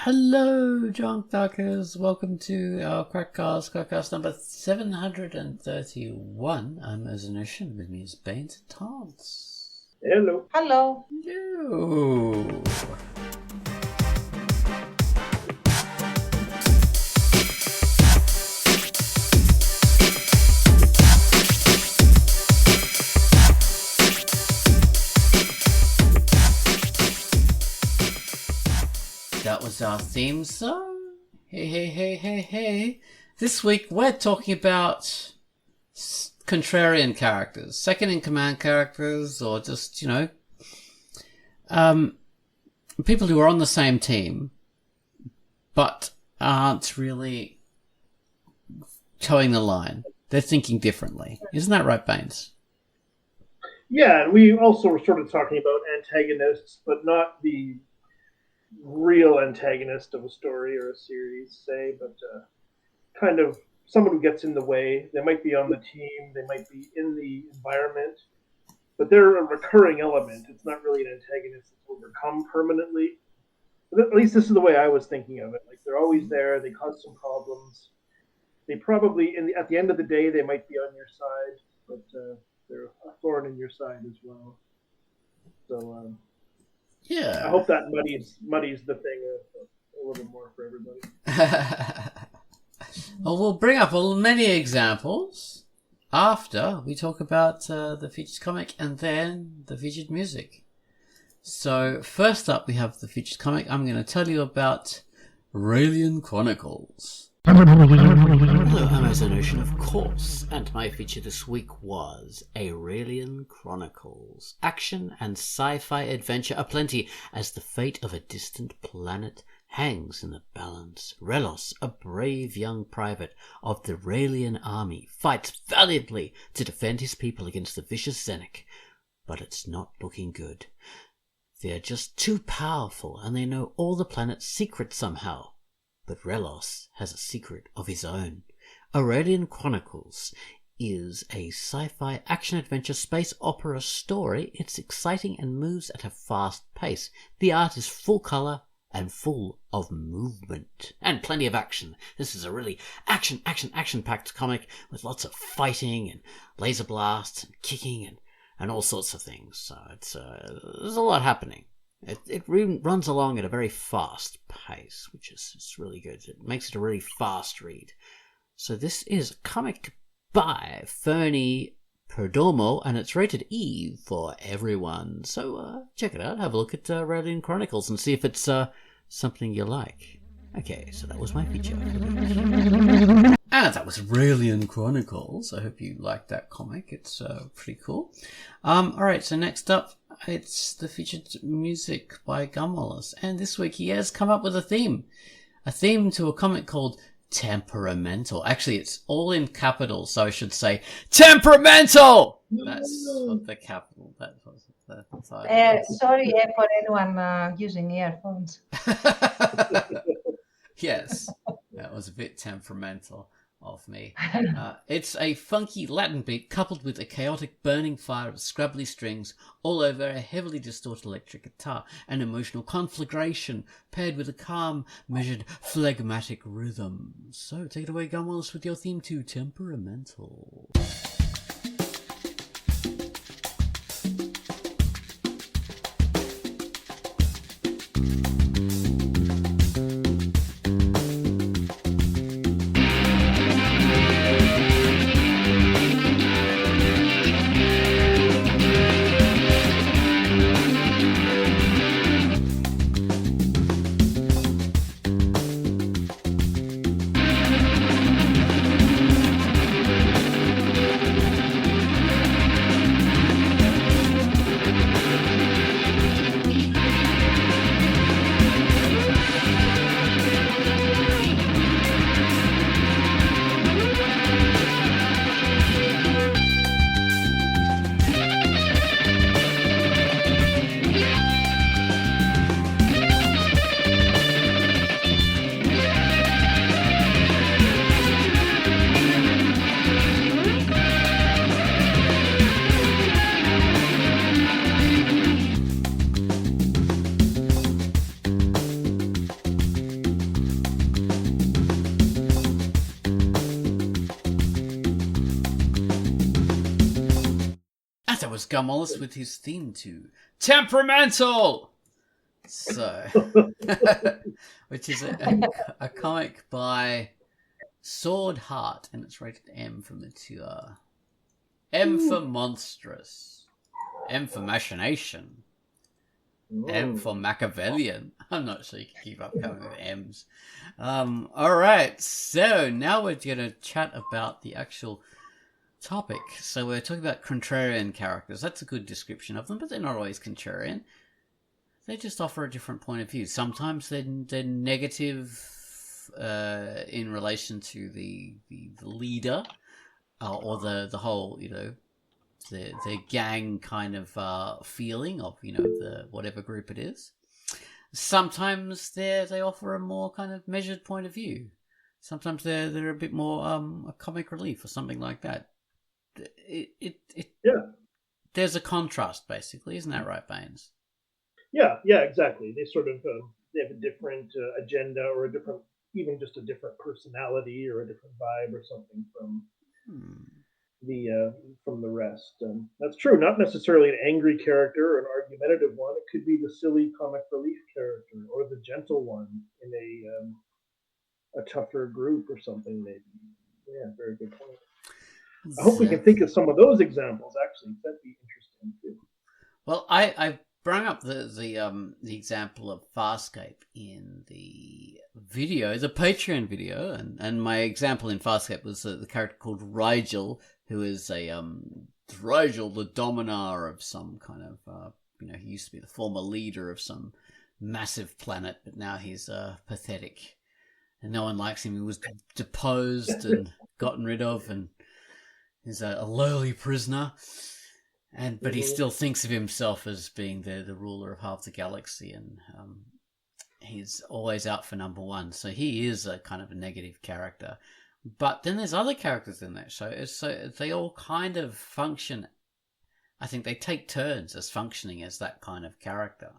Hello, Drunkduckers. Welcome to our Quackcast number 731. I'm Ocean. With me is Baines and Tons. Hello. Hello. Hello. That was our theme song. Hey. This week we're talking about contrarian characters, second in command characters, or just, people who are on the same team, but aren't really towing the line. They're thinking differently. Isn't that right, Baines? Yeah, and we also were sort of talking about antagonists, but not the real antagonist of a story or a series, say, but kind of someone who gets in the way. They might be on the team, they might be in the environment, but they're a recurring element. It's not really an antagonist that's overcome permanently. But at least this is the way I was thinking of it. Like, they're always there, they cause some problems. They probably, at the end of the day, they might be on your side, but they're a thorn in your side as well. So, yeah. I hope that muddies the thing a little more for everybody. Well, we'll bring up many examples after we talk about the featured comic and then the featured music. So first up, we have the featured comic. I'm going to tell you about Raelian Chronicles. Hello, I'm Ocean, of course, and my feature this week was Raelian Chronicles. Action and sci-fi adventure aplenty as the fate of a distant planet hangs in the balance. Relos, a brave young private of the Raelian army, fights valiantly to defend his people against the vicious Xenic, but it's not looking good. They're just too powerful and they know all the planet's secrets somehow. But Relos has a secret of his own. Raelian Chronicles is a sci-fi action-adventure space opera story. It's exciting and moves at a fast pace. The art is full colour and full of movement. And plenty of action. This is a really action-packed comic with lots of fighting and laser blasts and kicking and all sorts of things. So there's a lot happening. It runs along at a very fast pace, which is really good. It makes it a really fast read. So this is a comic by Fernie Perdomo, and it's rated E for everyone. So check it out. Have a look at Raelian Chronicles and see if it's something you like. Okay, so that was my feature. And that was Raelian Chronicles. I hope you liked that comic. It's pretty cool. Alright, so next up, it's the featured music by Gumwallace. And this week he has come up with a theme. A theme to a comic called Temperamental. Actually, it's all in capitals, so I should say Temperamental! That's what the capital, that was the title. Sorry for anyone using earphones. Yes, that was a bit temperamental of me. It's a funky Latin beat coupled with a chaotic burning fire of scrabbly strings all over a heavily distorted electric guitar, an emotional conflagration paired with a calm, measured, phlegmatic rhythm. So take it away, Gumwallace, with your theme to Temperamental. was Gummalus with his theme to Temperamental! So, which is a comic by Sword Heart, and it's rated M for mature. M for monstrous. M for machination. M for Machiavellian. I'm not sure you can keep up coming with M's. Alright, so now we're going to chat about the actual topic. So we're talking about contrarian characters. That's a good description of them, but they're not always contrarian. They just offer a different point of view. Sometimes they're negative in relation to the leader or the whole, their gang kind of feeling of, the whatever group it is. Sometimes they offer a more kind of measured point of view. Sometimes they're a bit more a comic relief or something like that. There's a contrast, basically, isn't that right, Baines? Yeah, exactly. They sort of they have a different agenda or even just a different personality or a different vibe or something from the rest. That's true. Not necessarily an angry character or an argumentative one. It could be the silly comic relief character or the gentle one in a tougher group or something, maybe. Yeah, very good point. I hope we can think of some of those examples. Actually, that'd be interesting too. Well, I brought up the example of Farscape in the video, the Patreon video, and my example in Farscape was the character called Rigel, who is Rigel, the dominar of some kind of he used to be the former leader of some massive planet, but now he's pathetic, and no one likes him. He was deposed and gotten rid of, and he's a lowly prisoner. But he still thinks of himself as being the ruler of half the galaxy, and he's always out for number one. So he is a kind of a negative character. But then there's other characters in that show. So they all kind of function. I think they take turns as functioning as that kind of character,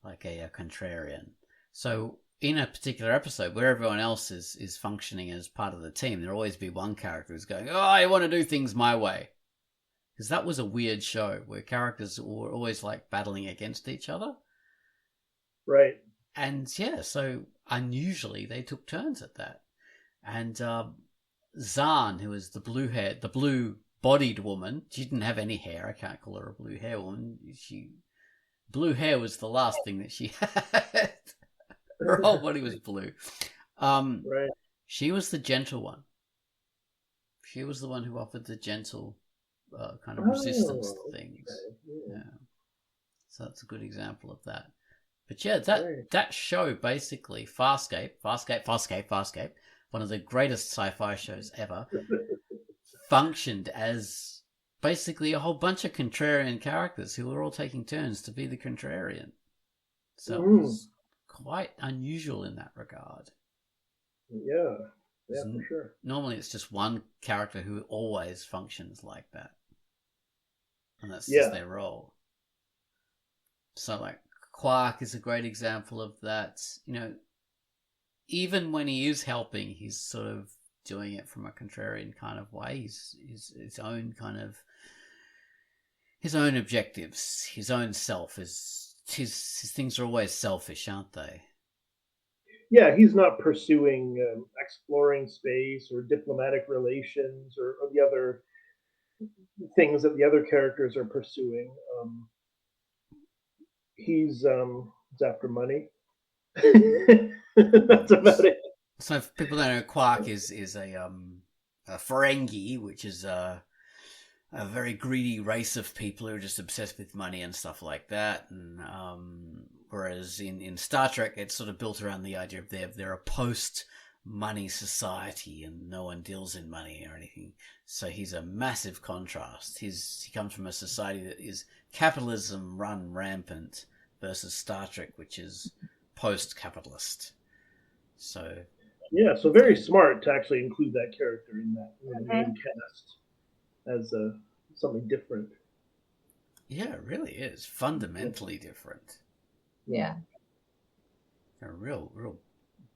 like a contrarian. So in a particular episode where everyone else is functioning as part of the team, there'll always be one character who's going, "Oh, I want to do things my way." Because that was a weird show where characters were always like battling against each other. Right. And yeah, so unusually they took turns at that. And Zahn, who was the blue-bodied woman, she didn't have any hair. I can't call her a blue hair woman. Blue hair was the last thing that she had. Her whole body was blue. Right. She was the gentle one. She was the one who offered the gentle kind of resistance to things. Okay. Yeah. So that's a good example of that. But yeah, that show basically, Farscape, one of the greatest sci-fi shows ever, functioned as basically a whole bunch of contrarian characters who were all taking turns to be the contrarian. So it was quite unusual in that regard. Yeah, for sure. Normally it's just one character who always functions like that. And that's just their role. So like Quark is a great example of that. Even when he is helping, he's sort of doing it from a contrarian kind of way. He's his own kind of his own objectives, his own self. His things are always selfish, aren't they? Yeah, he's not pursuing exploring space or diplomatic relations or the other things that the other characters are pursuing. He's after money. That's about it. So if people don't know, Quark is a Ferengi, which is a very greedy race of people who are just obsessed with money and stuff like that. And whereas in Star Trek, it's sort of built around the idea of they're a post-money society and no one deals in money or anything. So he's a massive contrast. He comes from a society that is capitalism run rampant versus Star Trek, which is post-capitalist. So so very smart to actually include that character in the main cast as something different. Yeah, it really is fundamentally different. Yeah, a real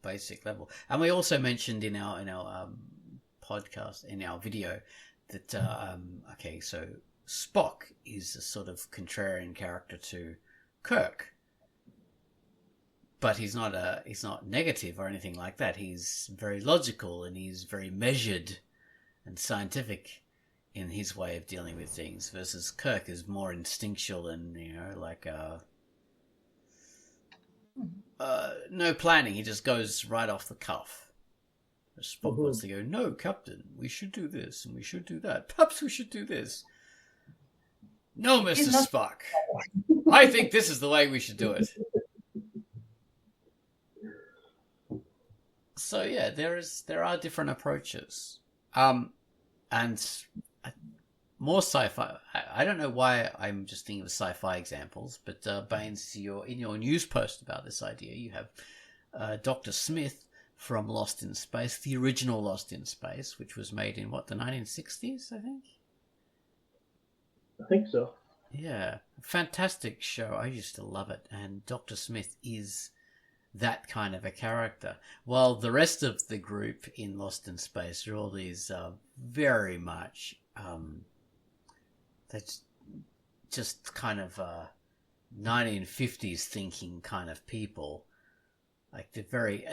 basic level. And we also mentioned in our podcast, in our video, that so Spock is a sort of contrarian character to Kirk. But he's not negative or anything like that. He's very logical and he's very measured and scientific in his way of dealing with things, versus Kirk is more instinctual and, like no planning. He just goes right off the cuff. Spock wants to go, no, Captain, we should do this and we should do that. Perhaps we should do this. No, Mr. Spock. I think this is the way we should do it. So yeah, there are different approaches, and more sci-fi. I don't know why I'm just thinking of sci-fi examples, but Baines, in your news post about this idea, you have Dr. Smith from Lost in Space, the original Lost in Space, which was made in the 1960s, I think. I think so. Yeah, fantastic show. I used to love it, and Dr. Smith is that kind of a character. While the rest of the group in Lost in Space are all these very much that's just kind of 1950s thinking kind of people. Like they're very,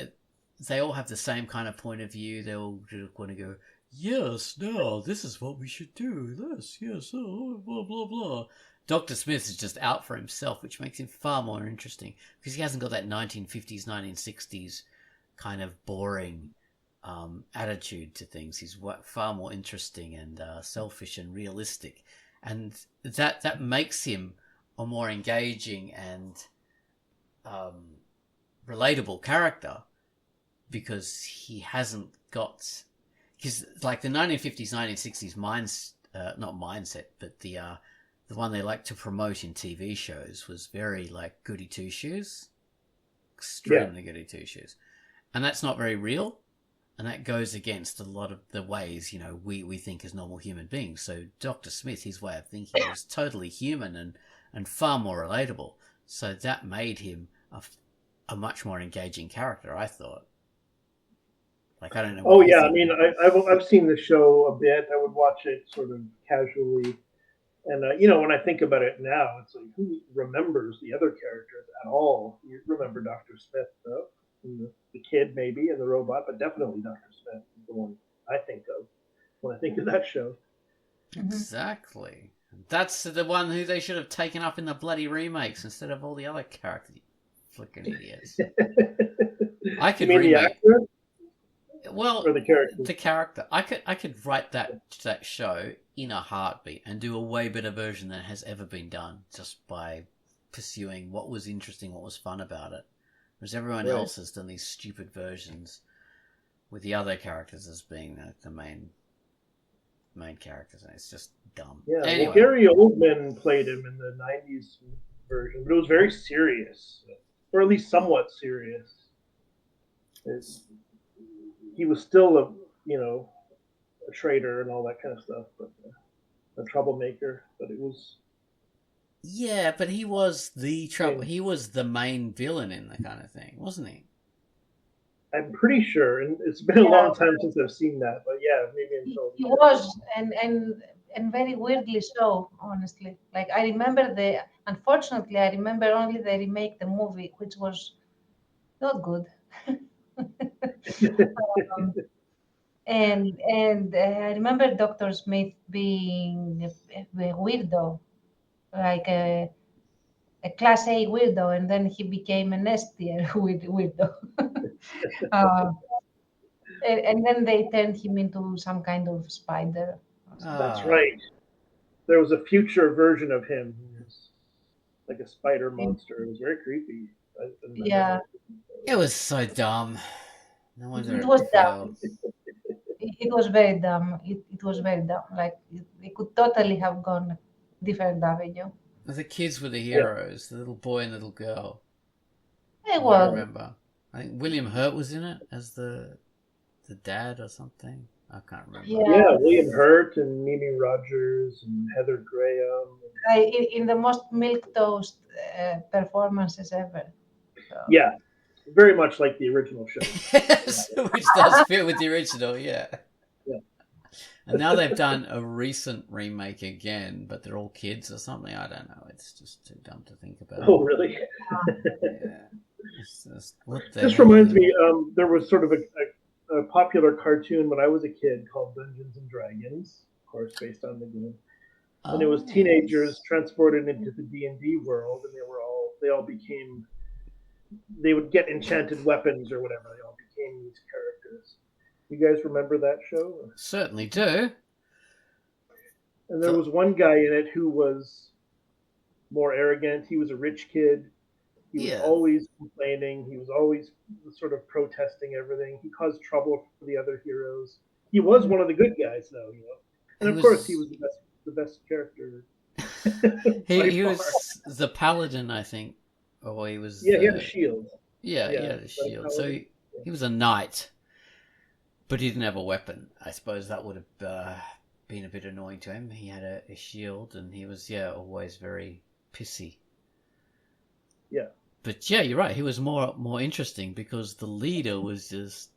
they all have the same kind of point of view. They all want to go, yes, no, this is what we should do. Yes, oh, blah, blah, blah. Dr. Smith is just out for himself, which makes him far more interesting because he hasn't got that 1950s, 1960s kind of boring attitude to things. He's far more interesting and selfish and realistic. And that makes him a more engaging and relatable character because he hasn't got... Because like the 1950s, 1960s not mindset, but the one they like to promote in TV shows was very like goody two shoes, extremely goody two shoes, and that's not very real, and that goes against a lot of the ways we think as normal human beings. So Dr. Smith, his way of thinking was totally human and far more relatable. So that made him a much more engaging character, I thought. Like I don't know. Oh yeah, I mean I've seen the show a bit. I would watch it sort of casually. And, when I think about it now, it's like, who remembers the other characters at all? You remember Dr. Smith, though, and the kid maybe, and the robot, but definitely Dr. Smith is the one I think of when I think of that show. Exactly. That's the one who they should have taken up in the bloody remakes instead of all the other characters. Flicking idiots. I could remake... the actor? Well, or the character? The character. I could write that show in a heartbeat and do a way better version than has ever been done just by pursuing what was interesting, what was fun about it. Whereas everyone else has done these stupid versions with the other characters as being the main characters, and it's just dumb. Yeah, anyway. Well, Gary Oldman played him in the 90s version, but it was very serious, or at least somewhat serious. He was still a traitor and all that kind of stuff, but a troublemaker. But it was... Yeah, but he was the trouble. He was the main villain in the kind of thing, wasn't he? I'm pretty sure, and it's been a long time since I've seen that. But yeah, maybe until he was, and very weirdly so. Honestly, like I remember unfortunately, I remember only the remake, the movie, which was not good. And I remember Dr. Smith being a weirdo, like a class A weirdo, and then he became an S tier weirdo. And then they turned him into some kind of spider. That's right. There was a future version of him who was like a spider monster. It was very creepy. Yeah. It was so dumb. No wonder it was dumb. It was very dumb. It was very dumb. Like it could totally have gone different avenue. The kids were the heroes, the little boy and little girl. I remember. I think William Hurt was in it as the dad or something. I can't remember. Yeah, William Hurt and Mimi Rogers and Heather Graham. In the most milquetoast performances ever. So. Yeah, very much like the original show. Yes, which does fit with the original, yeah. And now they've done a recent remake again, but they're all kids or something. I don't know. It's just too dumb to think about. Oh, really? Yeah. It's just, what the This hell? reminds me, there was sort of a popular cartoon when I was a kid called Dungeons and Dragons, of course, based on the game. And it was teenagers transported into the D&D world, and they would get enchanted weapons or whatever. They all became these characters. You guys remember that show? Certainly do. And there was one guy in it who was more arrogant. He was a rich kid. He was always complaining. He was always sort of protesting everything. He caused trouble for the other heroes. He was one of the good guys, though, you know. And of course, he was the best character. he was the paladin, I think. Or he was. Yeah, he had a shield. Yeah, he had a shield. So he was a knight, but he didn't have a weapon. I suppose that would have been a bit annoying to him. He had a shield, and he was always very pissy. Yeah. But yeah, you're right. He was more interesting because the leader was just.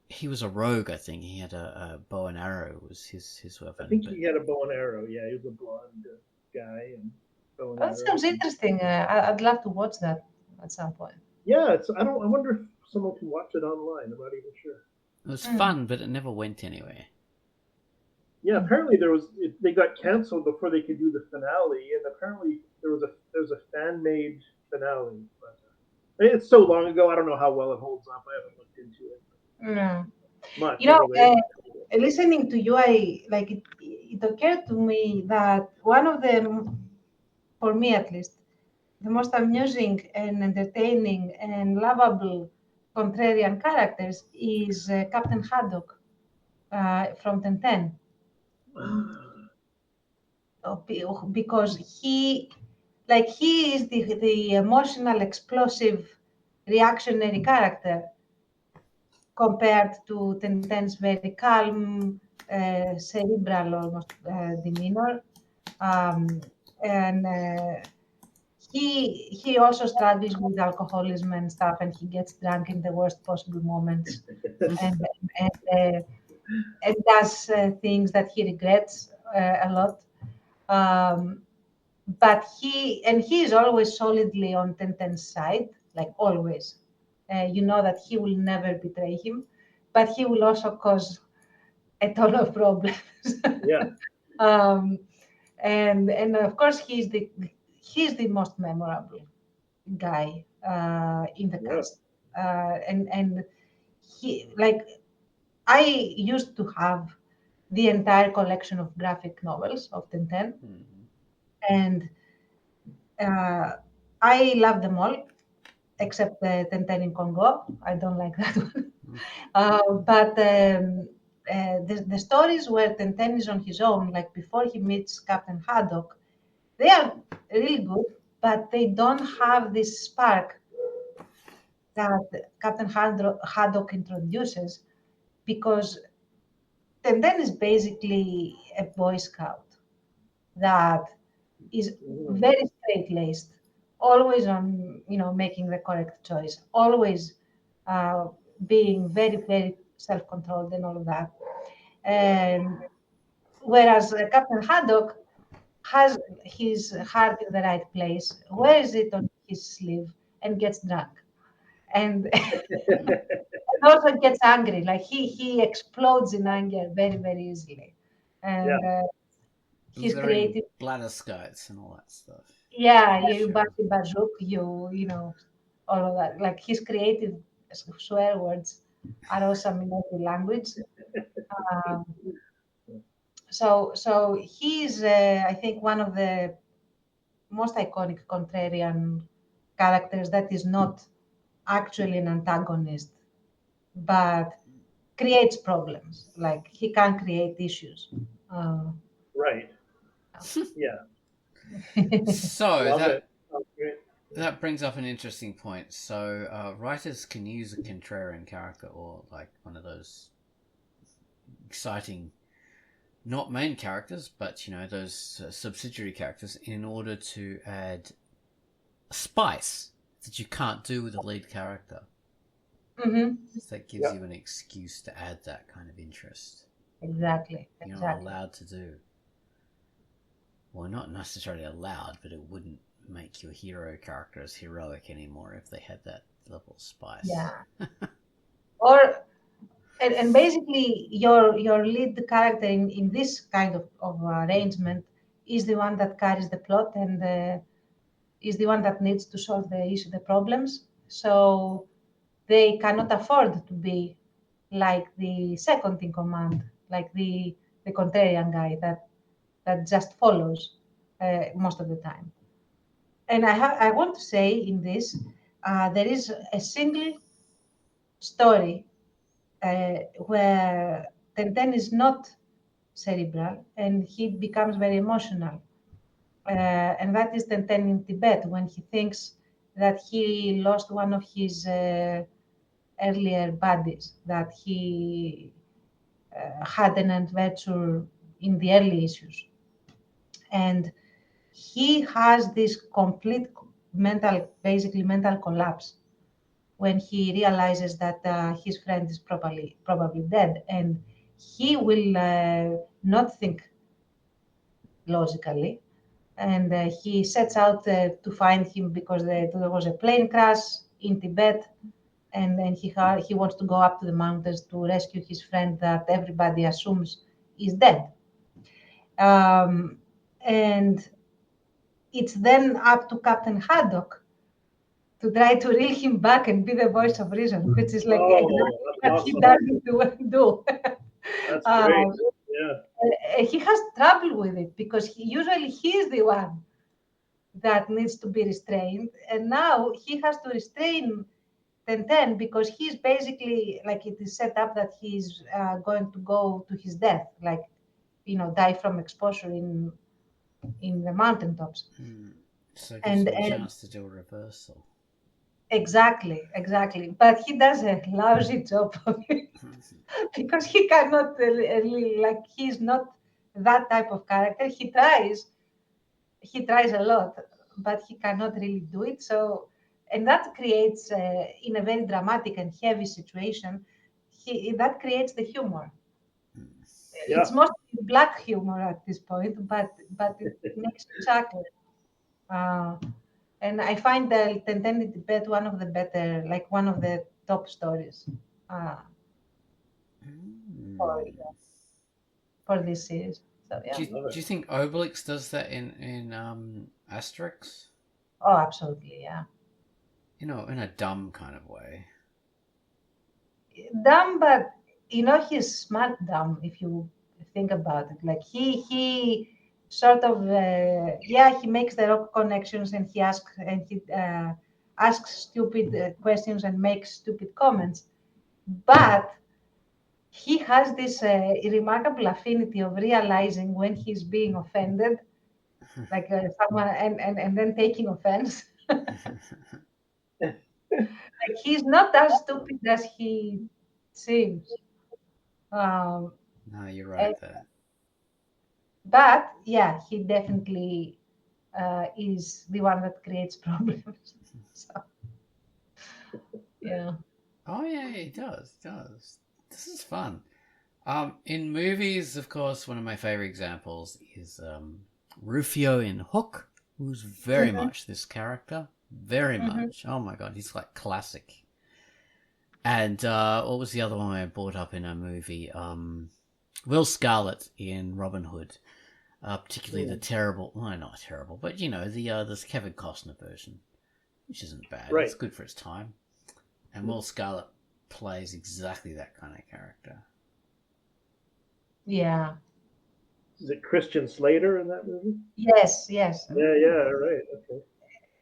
He was a rogue, I think. He had a bow and arrow was his weapon. I think he had a bow and arrow. Yeah, he was a blonde guy and bow and arrow. That sounds interesting. I'd love to watch that at some point. Yeah, I wonder if someone can watch it online. I'm not even sure. It was fun, but it never went anywhere. Yeah, apparently they got canceled before they could do the finale, and apparently there was a fan-made finale. But it's so long ago, I don't know how well it holds up. I haven't looked into it. No. Much, you know, anyway. Listening to you, it occurred to me that one of the, for me at least, the most amusing and entertaining and lovable contrarian characters is Captain Haddock from 1010. Because he is the emotional, explosive, reactionary character compared to 1010's very calm, cerebral almost demeanor. He also struggles with alcoholism and stuff, and he gets drunk in the worst possible moments, and does things that he regrets a lot. But he is always solidly on 1010's side, like always. You know that he will never betray him, but he will also cause a ton of problems. Yeah. And of course he's the most memorable guy in the cast. And he, like, I used to have the entire collection of graphic novels of 1010, and I love them all except the 1010 in Congo. I don't like that one. But the stories where 1010 is on his own, like before he meets Captain Haddock, they are really good, but they don't have this spark that Captain Haddock introduces, because 1010 is basically a Boy Scout that is very straight-laced, always on, making the correct choice, always being very, very self-controlled and all of that. And whereas Captain Haddock has his heart in the right place, wears it on his sleeve, and gets drunk, and also gets angry. Like he explodes in anger very, very easily, and he's creative. Bladder skies and all that stuff. Yeah, you bazook, you know, all of that. Like his creative swear words are awesome in every language. So he's, I think, one of the most iconic contrarian characters that is not actually an antagonist, but creates problems. Like he can create issues. Right. Yeah. So that brings up an interesting point. So writers can use a contrarian character, or like one of those exciting, not main characters, but those subsidiary characters, in order to add spice that you can't do with the lead character. Mm-hmm. So that gives you an excuse to add that kind of interest. Exactly. You're not allowed to do. Well, not necessarily allowed, but it wouldn't make your hero characters heroic anymore if they had that level of spice. Yeah. Or and basically your lead character in this kind of arrangement is the one that carries the plot and is the one that needs to solve the problems. So they cannot afford to be like the second in command, like the contrarian guy that just follows most of the time. And I want to say in this, there is a single story where Tenten is not cerebral and he becomes very emotional. And that is Tenten in Tibet when he thinks that he lost one of his earlier buddies, that he had an adventure in the early issues. And he has this complete basically mental collapse when he realizes that his friend is probably dead, and he will not think logically, and he sets out to find him because there was a plane crash in Tibet, and then he wants to go up to the mountains to rescue his friend that everybody assumes is dead. And it's then up to Captain Haddock to try to reel him back and be the voice of reason, which is like exactly what he doesn't do. That's great. Yeah. He has trouble with it because usually he is the one that needs to be restrained, and now he has to restrain Tenten because he's basically like it is set up that he's going to go to his death, like die from exposure in the mountaintops. So it gives him a chance to do a reversal. Exactly. But he does a lousy job of it because he cannot really, like, he's not that type of character. He tries a lot, but he cannot really do it. So, and that creates, in a very dramatic and heavy situation, that creates the humor. Yeah. It's mostly black humor at this point, but it makes you chuckle. And I find the Tenten in Tibet one of the better, like one of the top stories for this series. So yeah. Do you think Obelix does that in Asterix? Oh, absolutely, yeah. In a dumb kind of way. Dumb, but he's smart dumb if you think about it. Like he sort of he makes the rock connections and he asks stupid questions and makes stupid comments, but he has this remarkable affinity of realizing when he's being offended, like someone, and then taking offense. Like he's not as stupid as he seems. No, you're right there. But yeah, he definitely is the one that creates problems. So, yeah. Oh yeah, it does. This is fun. In movies, of course, one of my favorite examples is Rufio in Hook, who's very much this character. Very much. Oh my god, he's like classic. And what was the other one I brought up in a movie? Will Scarlet in Robin Hood. Particularly the terrible, well, not terrible, but this Kevin Costner version, which isn't bad. Right. It's good for its time. And Will Scarlet plays exactly that kind of character. Yeah. Is it Christian Slater in that movie? Yes. Yeah, right. Okay.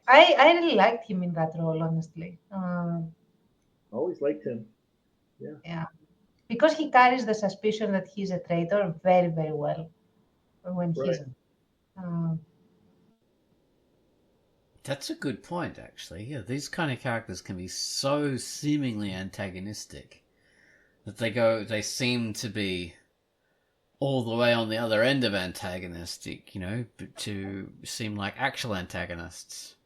I really liked him in that role, honestly. Always liked him. Yeah. Yeah. Because he carries the suspicion that he's a traitor very, very well when he's. That's a good point, actually. Yeah, these kind of characters can be so seemingly antagonistic that they seem to be all the way on the other end of antagonistic, to seem like actual antagonists.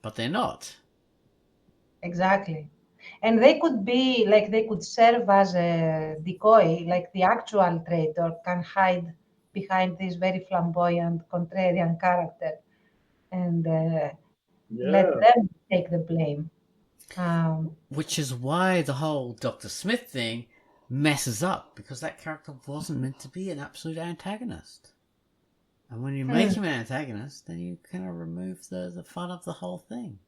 But they're not. Exactly. And they could be like they could serve as a decoy, like the actual traitor can hide behind this very flamboyant contrarian character and let Yeah. them take the blame. Which is why the whole Dr. Smith thing messes up, because that character wasn't meant to be an absolute antagonist. And when you make him an antagonist, then you kind of remove the fun of the whole thing.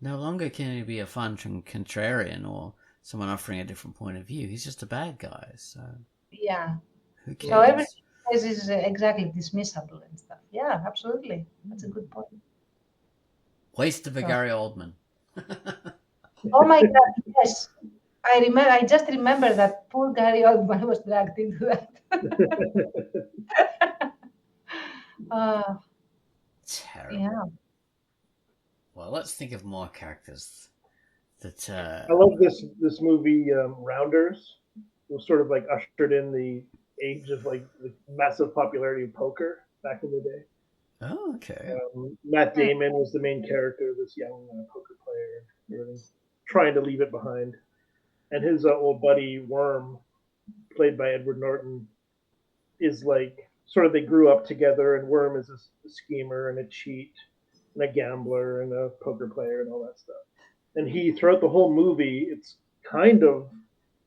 No longer can he be a fun contrarian or someone offering a different point of view. He's just a bad guy. So Yeah. who cares? So everything is exactly dismissible and stuff. Yeah, absolutely. That's a good point. Waste of a Gary Oldman. Oh my God! Yes, I remember. I just remember that poor Gary Oldman was dragged into that. Terrible. Yeah. Well, let's think of more characters that. I love this movie, Rounders. It was sort of like ushered in the age of like the massive popularity of poker back in the day. Oh, okay. Matt Damon was the main character, this young poker player, really trying to leave it behind. And his old buddy Worm, played by Edward Norton, is like sort of they grew up together. And Worm is a schemer and a cheat and a gambler and a poker player and all that stuff. And he, throughout the whole movie, it's kind of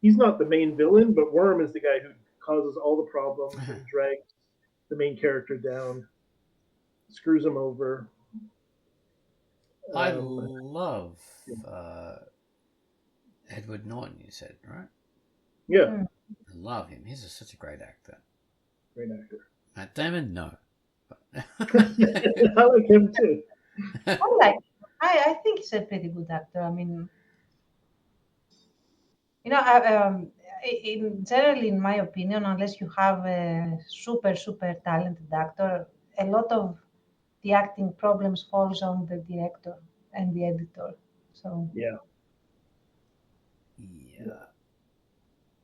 he's not the main villain, but Worm is the guy who causes all the problems and drags the main character down, screws him over. I love Edward Norton, you said, right? Yeah. I love him. He's such a great actor. Great actor. Matt Damon, no. I like him too. I think he's a pretty good actor. I mean, generally, in my opinion, unless you have a super talented actor, a lot of the acting problems falls on the director and the editor. So yeah.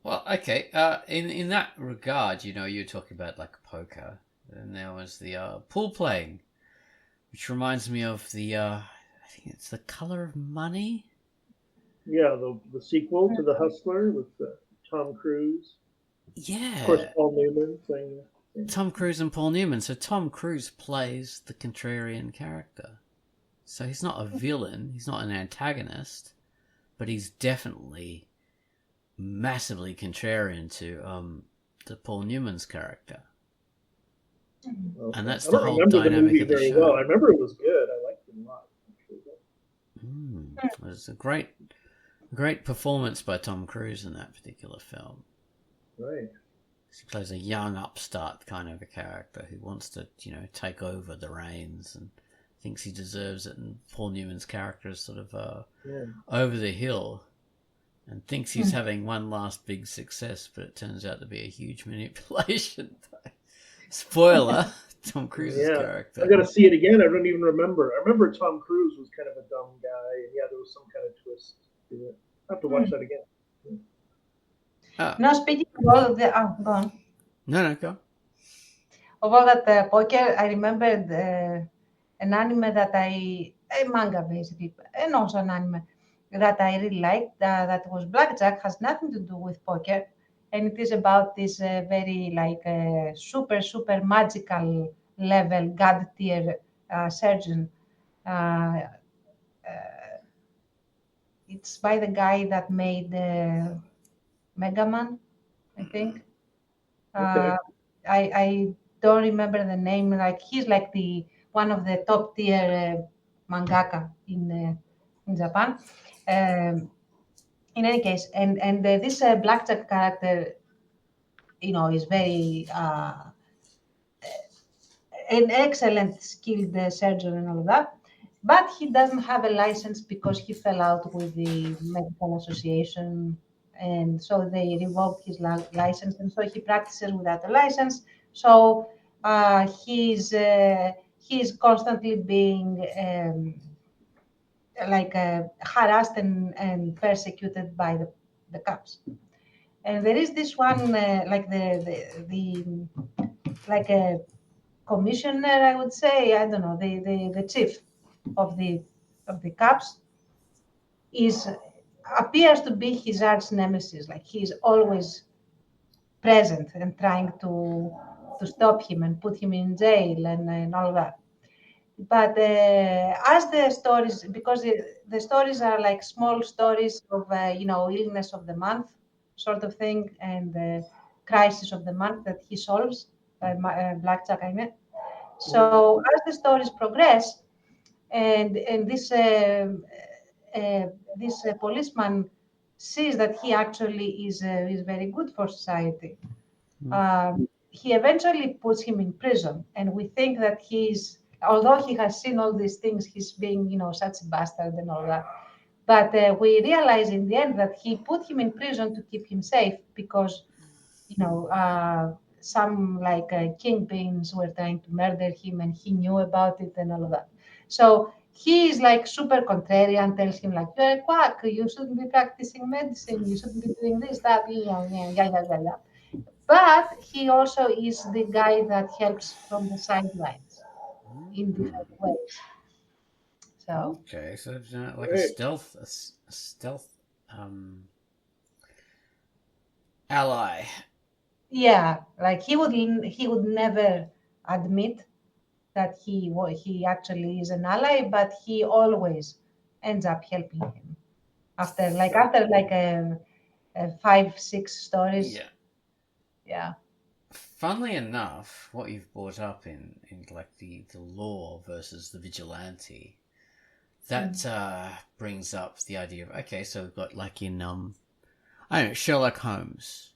Well, okay. In that regard, you're talking about like poker, and there was the pool playing, which reminds me of the I think it's The Color of Money. Yeah, the sequel to The Hustler with Tom Cruise. Yeah. Of course, Paul Newman playing. Tom Cruise and Paul Newman. So Tom Cruise plays the contrarian character. So he's not a villain. He's not an antagonist, but he's definitely massively contrarian to Paul Newman's character. Okay. And that's the whole dynamic the movie of the very show. well. I remember it was good. I liked it a lot. It was a great performance by Tom Cruise in that particular film. Right. He plays a young upstart kind of a character who wants to, take over the reins and thinks he deserves it. And Paul Newman's character is sort of over the hill and thinks he's having one last big success, but it turns out to be a huge manipulation. Spoiler, Tom Cruise's character. I got to see it again. I don't even remember. I remember Tom Cruise was kind of a dumb guy, and there was some kind of twist to it. I have to watch that again. Now, speaking of all of the... Oh, go on. No, go. Of all that poker, I remembered an anime a manga basically, and also an anime that I really liked, that was Blackjack, has nothing to do with poker, and it is about this very super magical level god tier surgeon. It's by the guy that made Mega Man, I think. Okay. I don't remember the name. Like he's like the one of the top tier mangaka in Japan. In any case, and this Blackjack character, is very an excellent skilled surgeon and all of that. But he doesn't have a license because he fell out with the medical association, and so they revoked his license, and so he practices without a license. So he's constantly being harassed and persecuted by the cops. And there is this one like a commissioner, I would say, I don't know, the chief of the cops is appears to be his arch nemesis. Like he's always present and trying to stop him and put him in jail and all that. But as the stories, because the stories are like small stories of illness of the month sort of thing, and crisis of the month that he solves, Blackjack, I mean. So as the stories progress, and this policeman sees that he actually is very good for society. He eventually puts him in prison, and we think that although he has seen all these things, he's being, such a bastard and all that. But we realize in the end that he put him in prison to keep him safe because, some kingpins were trying to murder him, and he knew about it and all of that. So he is like super contrarian, tells him like, you're a quack, you shouldn't be practicing medicine, you shouldn't be doing this, that, yeah. But he also is the guy that helps from the sidelines in different ways. So Okay, so like Great. a stealth ally. yeah, like he would never admit that he actually is an ally, but he always ends up helping him after 5-6 stories. Yeah. Yeah. Funnily enough, what you've brought up in like the law versus the vigilante, that brings up the idea of, okay, so we've got like in I don't know, Sherlock Holmes,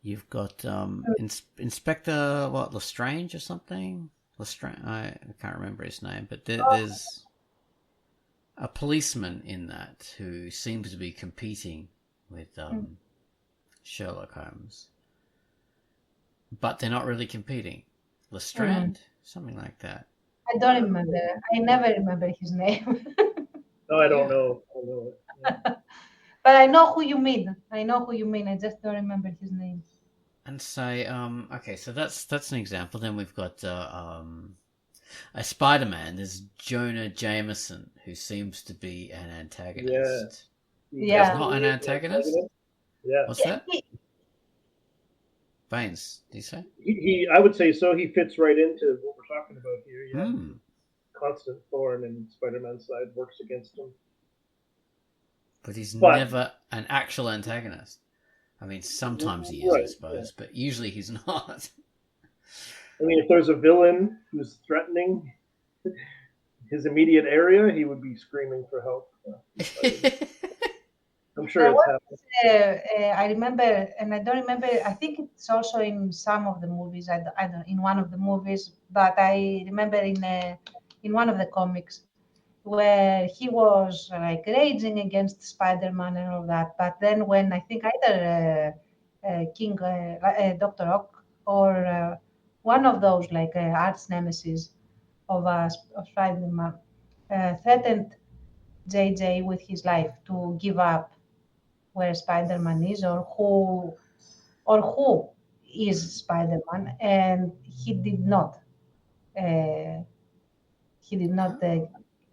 you've got Inspector Lestrange or something. Lestrange, I can't remember his name, but there's a policeman in that who seems to be competing with Sherlock Holmes. But they're not really competing. Lestrand? Something like that. I don't remember. I never remember his name. No, I don't know. I don't know it. Yeah. But I know who you mean. I just don't remember his name. And say, okay, so that's an example. Then we've got a Spider-Man. There's Jonah Jameson, who seems to be an antagonist. Yeah. He's not an antagonist? Yeah. What's that? Baines, do you say? He I would say so. He fits right into what we're talking about here. Yeah. Constant thorn in Spider-Man's side, works against him. But he's never an actual antagonist. I mean, sometimes he is, right, I suppose, but usually he's not. I mean, if there's a villain who's threatening his immediate area, he would be screaming for help. I'm sure it's happened. I remember, and I don't remember. I think it's also in some of the movies. I don't in one of the movies, but I remember in one of the comics where he was like raging against Spider-Man and all that. But then when I think either Dr. Ock or one of those like arch nemesis of Spider-Man threatened JJ with his life to give up where Spider-Man is or who is Spider-Man, and he did not.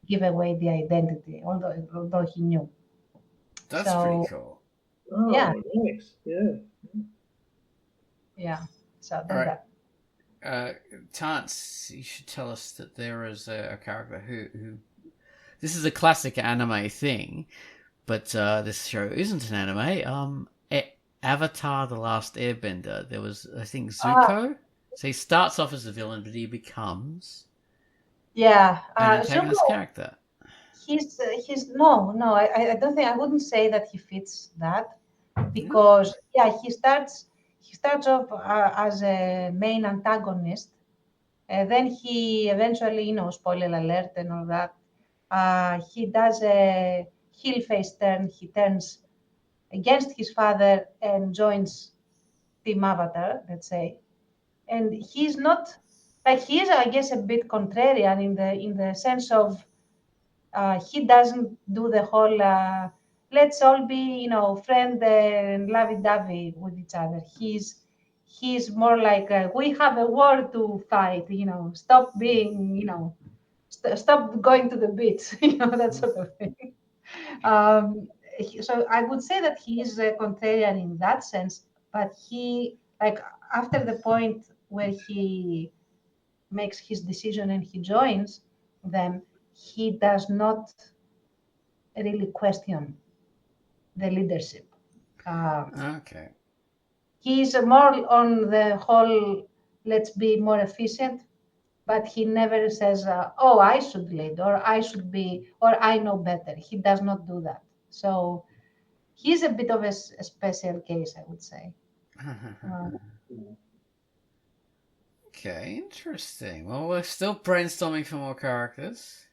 Give away the identity, although he knew. That's pretty cool. Oh, Yeah. Nice. Yeah. Yeah. So All that. Tance, you should tell us that there is a character who this is a classic anime thing, but this show isn't an anime. Avatar: The Last Airbender. There was, I think, Zuko. So he starts off as a villain, but he becomes an antagonist character. He's no. I don't think, I wouldn't say that he fits that, because he starts off as a main antagonist, then he eventually, spoiler alert and all that, he does a heel face turn. He turns against his father and joins Team Avatar, let's say. And he's not like, he is, I guess, a bit contrarian in the sense of he doesn't do the whole let's all be, friend and lovey-dovey with each other. He's more like we have a war to fight. Stop being, stop going to the beach. That sort of thing. so I would say that he is a contrarian in that sense, but he, like, after the point where he makes his decision and he joins them, he does not really question the leadership. Okay. He's more on the whole, let's be more efficient, but he never says, oh, I should lead, or I should be, or I know better. He does not do that. So he's a bit of a special case, I would say. Okay, interesting. Well, we're still brainstorming for more characters.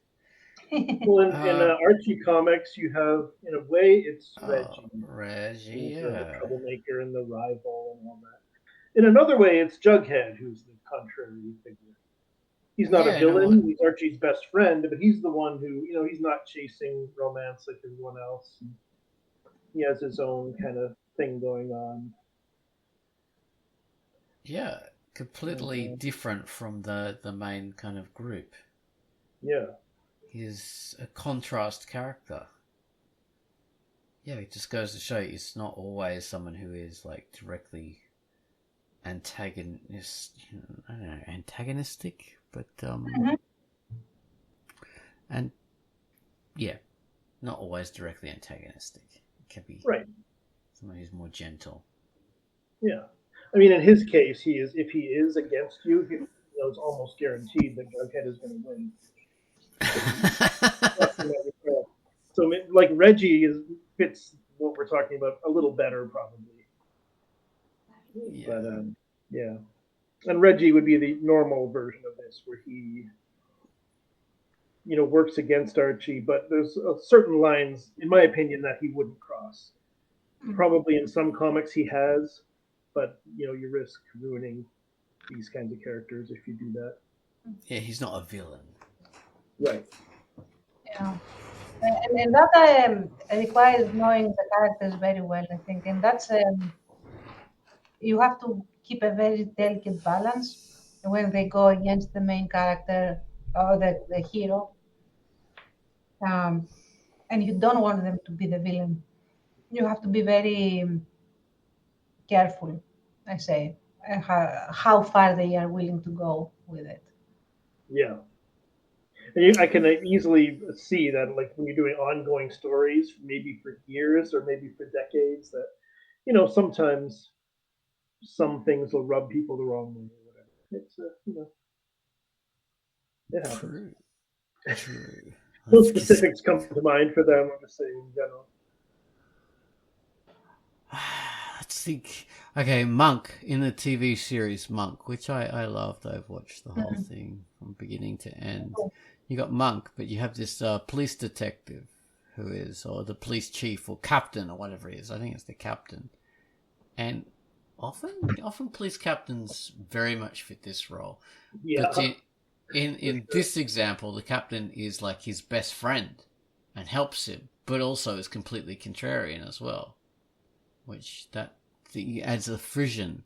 Well, in Archie comics, you have, in a way, it's Reggie. Reggie, who's yeah. the troublemaker and the rival and all that. In another way, it's Jughead, who's the contrary figure. He's not a villain. He's Archie's best friend, but he's the one who, he's not chasing romance like everyone else. He has his own kind of thing going on. Yeah, completely different from the main kind of group. Yeah. He's a contrast character. Yeah, it just goes to show it's not always someone who is like directly antagonistic, but and yeah, not always directly antagonistic. It can be someone who's more gentle. Yeah, I mean, in his case, if he is against you, it's almost guaranteed that Jughead is going to win. So, like, Reggie fits what we're talking about a little better, probably. Yeah. But yeah, and Reggie would be the normal version of this, where he, works against Archie, but there's certain lines, in my opinion, that he wouldn't cross. Probably in some comics he has, but you risk ruining these kinds of characters if you do that. Yeah, he's not a villain. Right. Yeah. And that requires knowing the characters very well, I think. And that's, you have to keep a very delicate balance when they go against the main character or the hero. And you don't want them to be the villain. You have to be very careful, I say, how far they are willing to go with it. Yeah. And I can easily see that, like, when you're doing ongoing stories, maybe for years or maybe for decades, that, sometimes some things will rub people the wrong way or whatever. It's, it happens. True. No specifics come to mind for them. I'm just saying in general. Let's think. Okay, Monk in the TV series Monk, which I loved. I've watched the whole thing from beginning to end. You got Monk, but you have this police detective who is, or the police chief or captain or whatever it is. I think it's the captain. And often police captains very much fit this role. Yeah. But in this example, the captain is like his best friend and helps him, but also is completely contrarian as well, which that adds a frisson.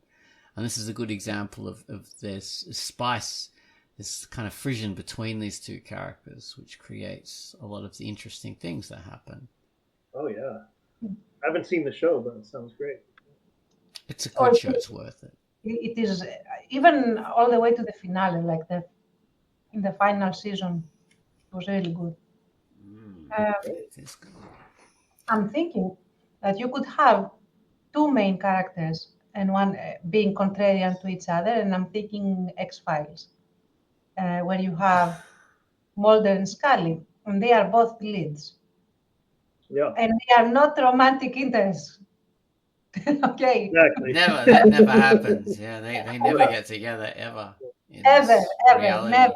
And this is a good example of this spice, this kind of frisson between these two characters, which creates a lot of the interesting things that happen. Oh, yeah. I haven't seen the show, but it sounds great. It's a good show. It's worth it. It is, even all the way to the finale, like in the final season, it was really good. It is good. I'm thinking that you could have two main characters and one being contrarian to each other, and I'm thinking X-Files, where you have Mulder and Scully, and they are both leads. Yeah. And they are not romantic interests. Okay. Exactly. That never happens. Yeah, they never get together ever. Ever, reality. never.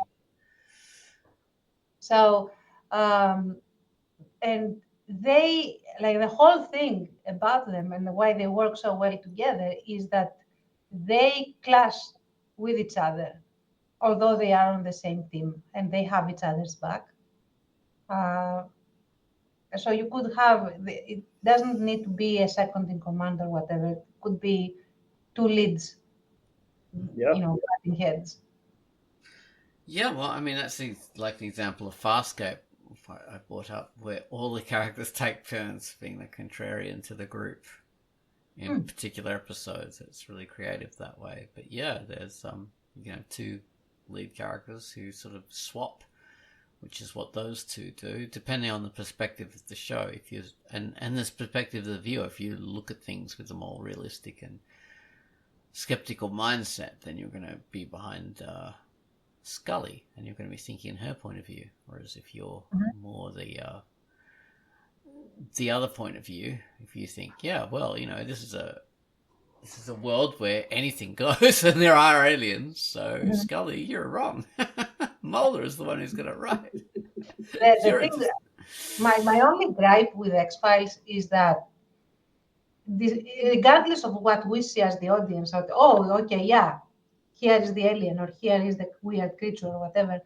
So, and they, like, the whole thing about them and why they work so well together is that they clash with each other, although they are on the same team and they have each other's back. So you could have, it doesn't need to be a second in command or whatever. It could be two leads, butting heads. Yeah, well, I mean, that's like the example of Farscape. I brought up, where all the characters take turns being the contrarian to the group in particular episodes. It's really creative that way. But yeah, there's two lead characters who sort of swap, which is what those two do, depending on the perspective of the show. If you and this perspective of the viewer, if you look at things with a more realistic and skeptical mindset, then you're going to be behind Scully, and you're going to be thinking in her point of view. Whereas if you're more the other point of view, if you think, yeah, well, this is a world where anything goes and there are aliens, so Scully, you're wrong. Mulder is the one who's got it right. My only gripe with X-Files is that regardless of what we see as the audience, here is the alien or here is the weird creature or whatever,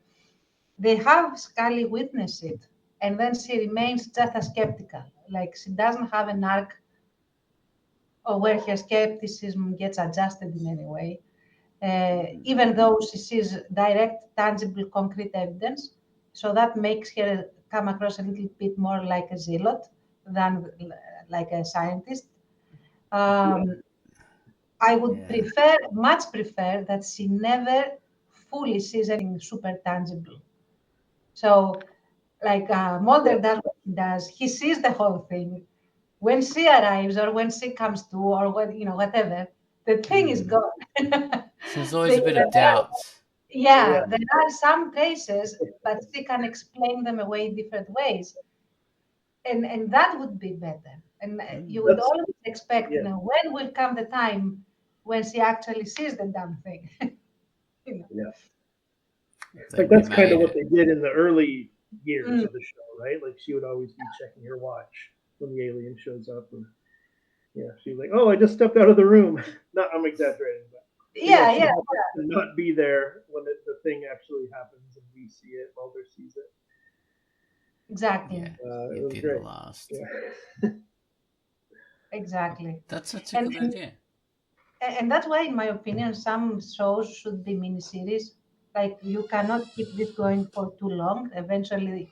they have Scully witness it, and then she remains just as skeptical. Like, she doesn't have an arc or where her skepticism gets adjusted in any way, even though she sees direct, tangible, concrete evidence. So that makes her come across a little bit more like a zealot than like a scientist. I would much prefer that she never fully sees anything super tangible. So, like Mulder does what he does, he sees the whole thing. When she arrives or when she comes to or whatever, the thing is gone. There's always a bit of doubt. Yeah, there are some traces, but she can explain them away different ways. And that would be better. And you would always expect, when will come the time when she actually sees the damn thing. Yeah. Like, that's kind of what they did in the early years of the show, right? Like, she would always be checking her watch when the alien shows up. And she's like, oh, I just stepped out of the room. I'm exaggerating, but not be there when the thing actually happens and we see it, Mulder sees it. Exactly. It was great. Last. Yeah. Exactly. That's such a good idea. And that's why, in my opinion, some shows should be miniseries. Like, you cannot keep this going for too long. Eventually,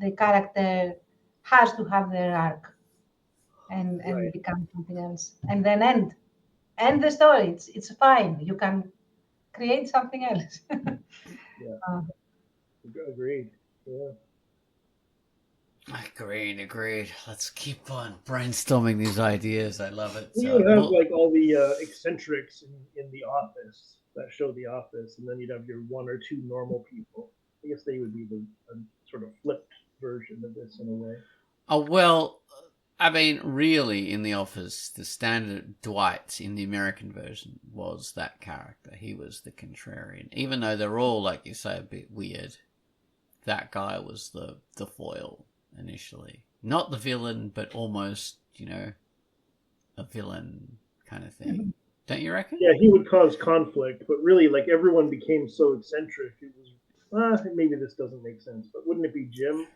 the character has to have their arc and become something else. And then end the story. It's fine. You can create something else. Agreed. Yeah. Agreed. Let's keep on brainstorming these ideas. I love it. You would have like all the eccentrics in The Office, that show The Office, and then you'd have your one or two normal people. I guess they would be a sort of flipped version of this in a way. Oh, well, I mean, really, in The Office, the standard Dwight in the American version was that character. He was the contrarian. Even though they're all, like you say, a bit weird, that guy was the foil initially. Not the villain, but almost, a villain kind of thing. Don't you reckon? Yeah, he would cause conflict, but really, like, everyone became so eccentric. It was, maybe this doesn't make sense, but wouldn't it be Jim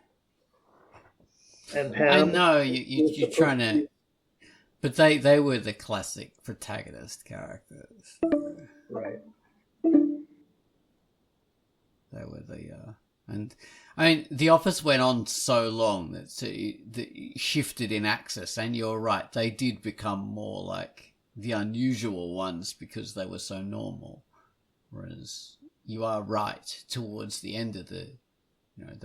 and Pam? I know you're trying to, but they were the classic protagonist characters, right? They were and I mean, The Office went on so long that it shifted in access, and you're right, they did become more like the unusual ones because they were so normal. Whereas you are right, towards the end of the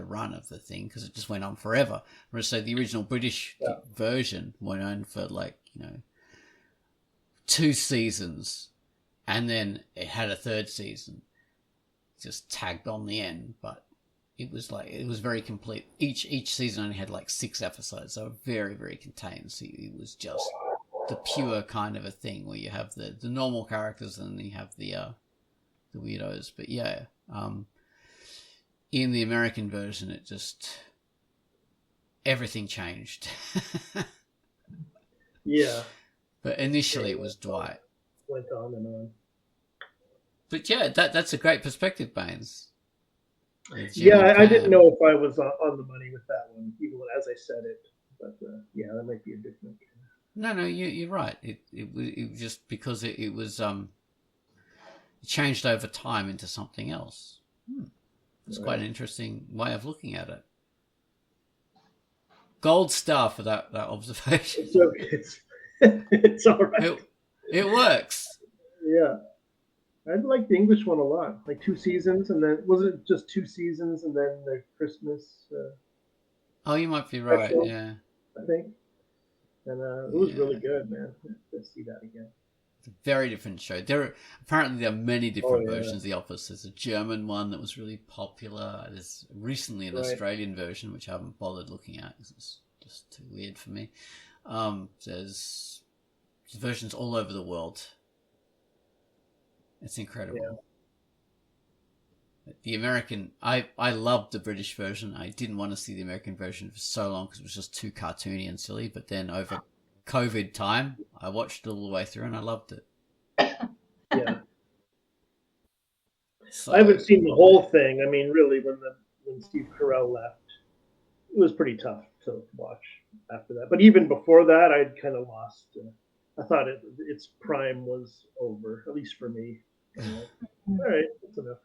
run of the thing, because it just went on forever. Whereas, so the original British version went on for 2 seasons, and then it had a 3rd season, just tagged on the end, but it was very complete. Each season only had 6 episodes. They were very, very contained. So it was just the pure kind of a thing where you have the normal characters and then you have the weirdos. But yeah, in the American version, it just everything changed. Yeah. But initially, it was Dwight. Went on and on. But yeah, that's a great perspective, Baines. Yeah, I didn't know if I was on the money with that one, even as I said it. But yeah, that might be a different. No, you're right. It was just because it was it changed over time into something else. It's quite an interesting way of looking at it. Gold star for that observation. So it's all right. It works. Yeah. I like the English one a lot. Like 2 seasons, and then wasn't it just 2 seasons, and then the Christmas? Oh, you might be right. special, Yeah. I think. And it was really good, man. Let's see that again. It's a very different show. There are many different versions of The Office. There's a German one that was really popular. There's recently an Australian version, which I haven't bothered looking at because it's just too weird for me. There's versions all over the world. It's incredible. Yeah. The American, I loved the British version. I didn't want to see the American version for so long because it was just too cartoony and silly. But then over COVID time, I watched it all the way through and I loved it. Yeah. So, I haven't seen the whole thing. I mean, really, when Steve Carell left, it was pretty tough to watch after that. But even before that, I'd kind of lost. I thought its prime was over, at least for me. All right, that's enough.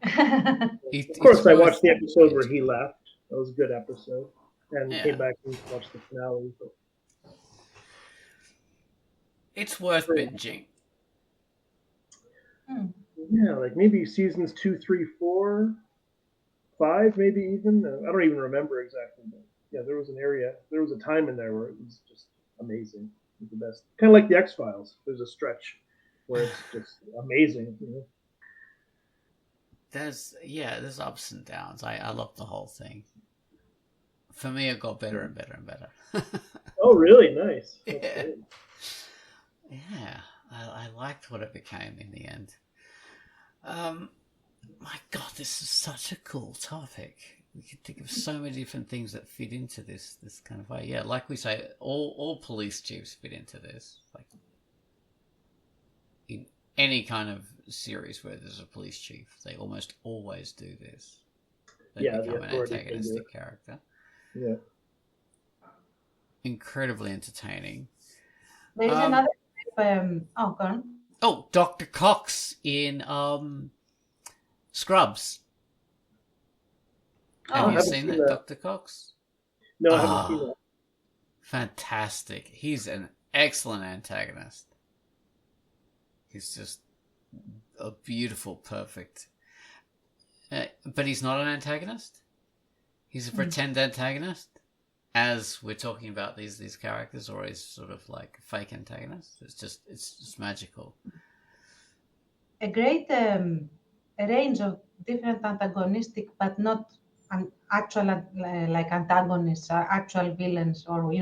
Of course, I watched the episode where he left. That was a good episode. And came back and watched the finale. But... It's worth binging. Yeah, like maybe seasons 2, 3, 4, 5, maybe even. I don't even remember exactly. But yeah, there was a time in there where it was just amazing. It was the best. Kind of like the X-Files. There's a stretch where it's just amazing. You know? There's ups and downs. I love the whole thing. For me, it got better and better and better. Oh, really? Nice. Yeah. Yeah, I liked what it became in the end. My God, this is such a cool topic. We could think of so many different things that fit into this kind of way. Yeah, like we say, all police chiefs fit into this. Like in any kind of series where there's a police chief, they almost always do this. They become an antagonistic character. Yeah. Incredibly entertaining. There is another. Go on. Oh, Dr. Cox in Scrubs. Have you seen that, Dr. Cox? No, I haven't seen that. Fantastic. He's an excellent antagonist. He's just a beautiful, perfect. But he's not an antagonist. He's a pretend antagonist. As we're talking about these characters, or he's sort of like fake antagonists. It's just magical. A great range of different antagonistic, but not actual like antagonists, actual villains, or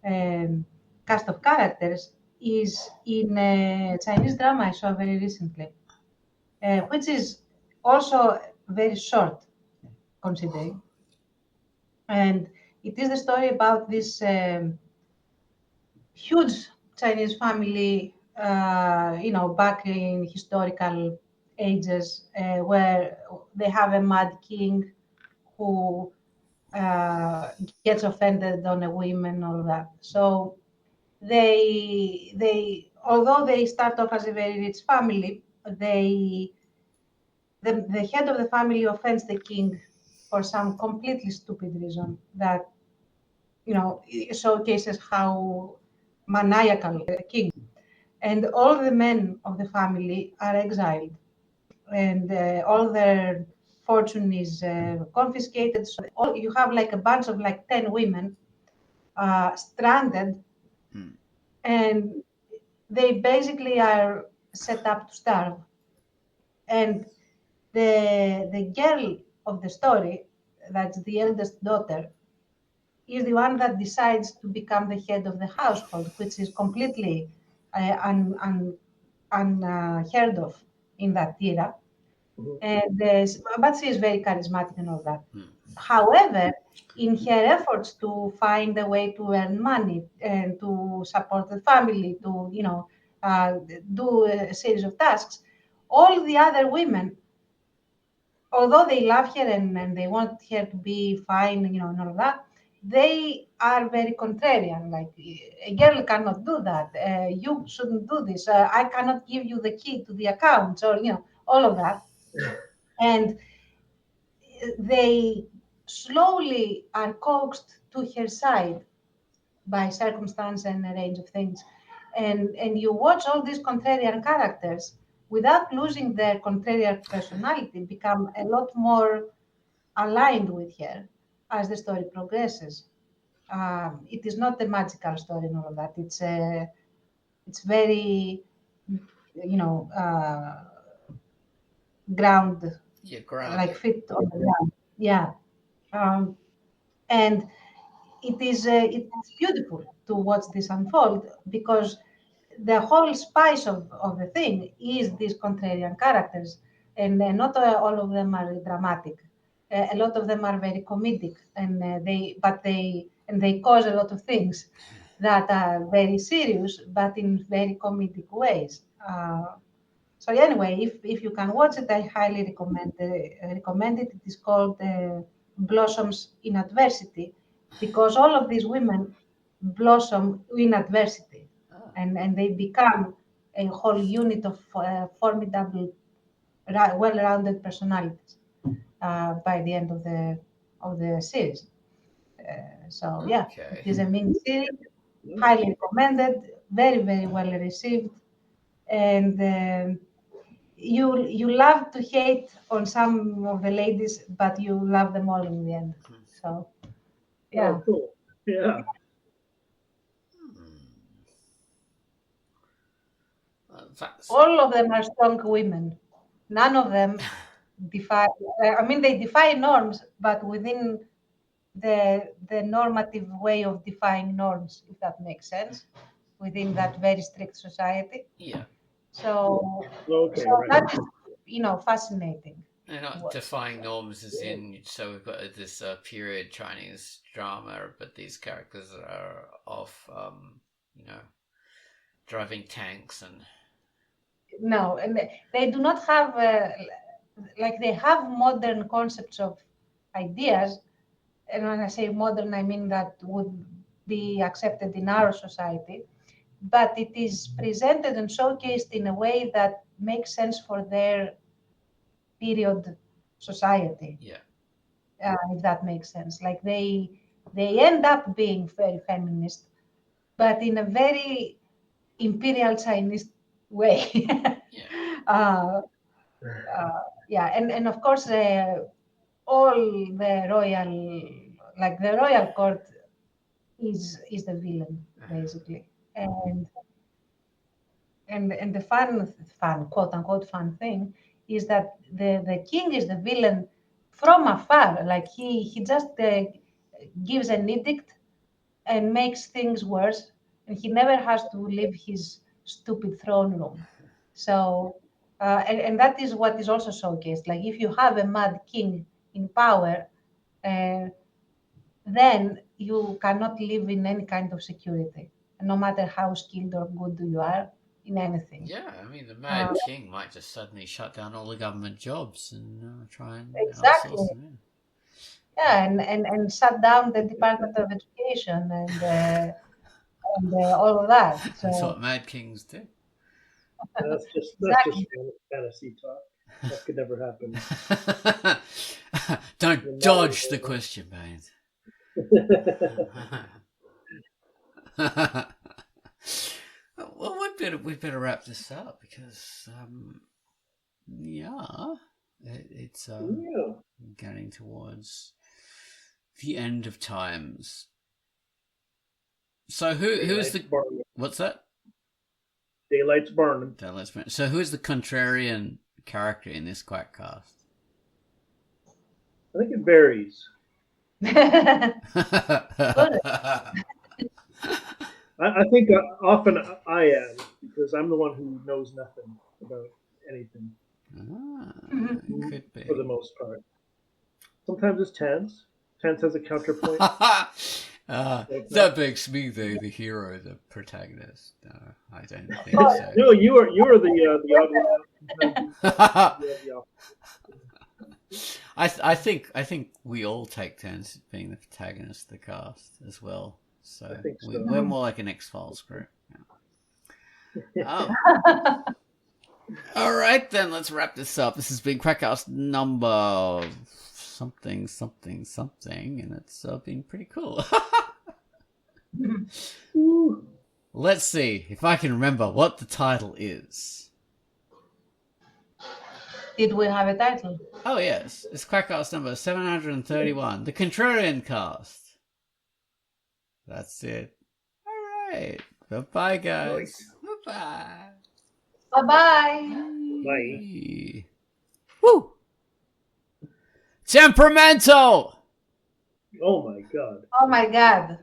cast of characters is in a Chinese drama I saw very recently, which is also very short, considering, and it is the story about this huge Chinese family, back in historical ages, where they have a mad king who gets offended on a woman, all that. So they although they start off as a very rich family, the head of the family offends the king for some completely stupid reason that showcases how maniacal the king. And all the men of the family are exiled, and all their fortune is confiscated. So you have like a bunch of like 10 women stranded, and they basically are set up to starve. And the girl of the story, that's the eldest daughter, is the one that decides to become the head of the household, which is completely unheard of in that era. And but she is very charismatic and all that. However, in her efforts to find a way to earn money and to support the family, to do a series of tasks, all the other women, although they love her and they want her to be fine, and all of that, they are very contrarian. Like, a girl cannot do that. You shouldn't do this. I cannot give you the key to the account, or all of that. And they slowly are coaxed to her side by circumstance and a range of things. And you watch all these contrarian characters without losing their contrarian personality become a lot more aligned with her as the story progresses. It is not a magical story and all of that. It's very, ground, like fit on the ground. Yeah. And it's beautiful to watch this unfold because the whole spice of the thing is these contrarian characters, and not all of them are dramatic. A lot of them are very comedic, and they cause a lot of things that are very serious, but in very comedic ways. So anyway, if you can watch it, I highly recommend it. It is called Blossoms in Adversity, because all of these women blossom in adversity, and they become a whole unit of formidable, well-rounded personalities by the end of the series. So yeah, Okay. it is a mini series, highly recommended, very very well received, and you love to hate on some of the ladies, but you love them all in the end. So yeah. Oh, cool. Yeah. All of them are strong women. None of them defy. I mean, they defy norms, but within the normative way of defying norms, if that makes sense, within that very strict society. Yeah. So, Okay, so right. that is, fascinating. They're not defying norms as in, so we've got this period Chinese drama, but these characters are off, driving tanks and... No, and they do not have, they have modern concepts of ideas. And when I say modern, I mean that would be accepted in our society. But it is presented and showcased in a way that makes sense for their period society. Yeah. If that makes sense. Like they end up being very feminist, but in a very imperial Chinese way. Yeah. Yeah, and of course all the royal court is the villain basically, and the fun quote unquote fun thing is that the king is the villain from afar. Like he just gives an edict and makes things worse, and he never has to leave his stupid throne room. So, and that is what is also showcased. Like if you have a mad king in power, then you cannot live in any kind of security, no matter how skilled or good you are in anything. Yeah, I mean, the Mad King might just suddenly shut down all the government jobs and try and exactly. outsource them in. Yeah, and shut down the Department of Education and all of that. So, that's what Mad Kings do. That's just fantasy talk. That could never happen. Don't dodge the question, man. Well, we better wrap this up because it's getting towards the end of times. So who's the burning. What's that? Daylight's burning. So who's the contrarian character in this Quackcast? I think it varies. I think often I am, because I'm the one who knows nothing about anything. Could be. For the most part. Sometimes it's Tense. Tense has a counterpoint. That makes me the hero, the protagonist. No, I don't think so. No, you are the odd one. I think we all take turns being the protagonist of the cast as well. So, we're more like an X-Files group. Yeah. All right, then let's wrap this up. This has been Quackcast number something, and it's been pretty cool. Let's see if I can remember what the title is. Did we have a title? Oh, yes. It's Quackcast number 731, the Contrariancast. That's it. All right. Bye-bye, guys. Nice. Bye-bye. Bye-bye. Bye. Woo! Temperamental! Oh my god. Oh my God.